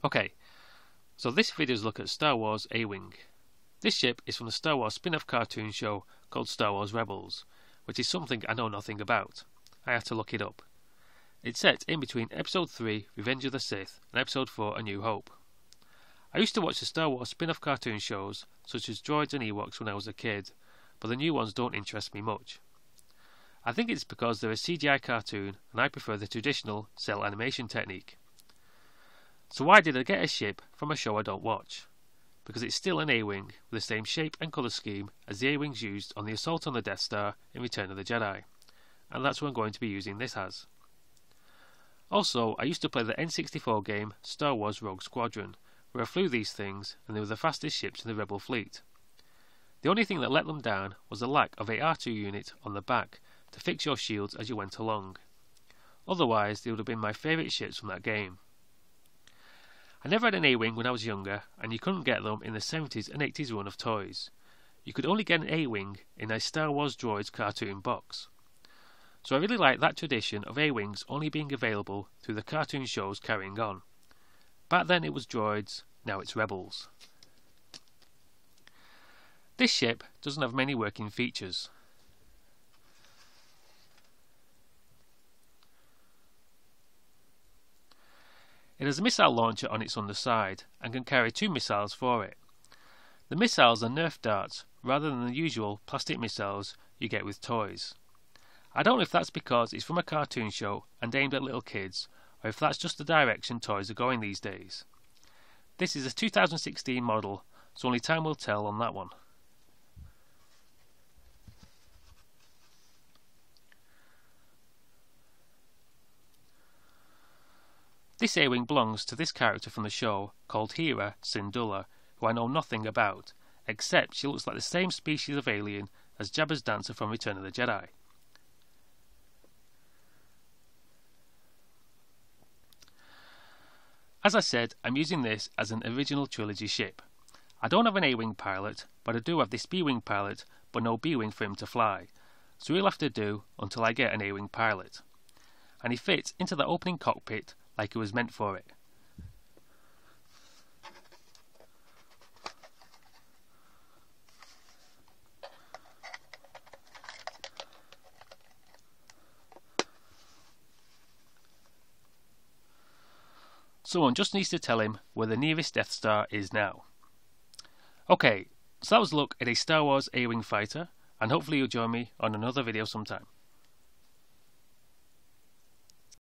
Okay, so this video is a look at Star Wars A-Wing. This ship is from the Star Wars spin-off cartoon show called Star Wars Rebels, which is something I know nothing about. I had to look it up. It's set in between Episode 3, Revenge of the Sith, and Episode 4, A New Hope. I used to watch the Star Wars spin-off cartoon shows, such as Droids and Ewoks when I was a kid, but the new ones don't interest me much. I think it's because they're a CGI cartoon, and I prefer the traditional cell animation technique. So why did I get a ship from a show I don't watch? Because it's still an A-Wing with the same shape and colour scheme as the A-Wings used on the assault on the Death Star in Return of the Jedi, and that's what I'm going to be using this as. Also, I used to play the N64 game Star Wars Rogue Squadron, where I flew these things and they were the fastest ships in the Rebel fleet. The only thing that let them down was the lack of a R2 unit on the back to fix your shields as you went along. Otherwise, they would have been my favourite ships from that game. I never had an A-Wing when I was younger, and you couldn't get them in the 70s and 80s run of toys. You could only get an A-Wing in a Star Wars Droids cartoon box. So I really like that tradition of A-Wings only being available through the cartoon shows carrying on. Back then it was Droids, now it's Rebels. This ship doesn't have many working features. It has a missile launcher on its underside and can carry 2 missiles for it. The missiles are Nerf darts rather than the usual plastic missiles you get with toys. I don't know if that's because it's from a cartoon show and aimed at little kids, or if that's just the direction toys are going these days. This is a 2016 model, so only time will tell on that one. This A-Wing belongs to this character from the show called Hera Syndulla, who I know nothing about, except she looks like the same species of alien as Jabba's dancer from Return of the Jedi. As I said, I'm using this as an original trilogy ship. I don't have an A-Wing pilot, but I do have this B-Wing pilot, but no B-Wing for him to fly, so he'll have to do until I get an A-Wing pilot. And he fits into the opening cockpit like it was meant for it. Someone just needs to tell him where the nearest Death Star is now. Okay, so that was a look at a Star Wars A-Wing fighter, and hopefully you'll join me on another video sometime.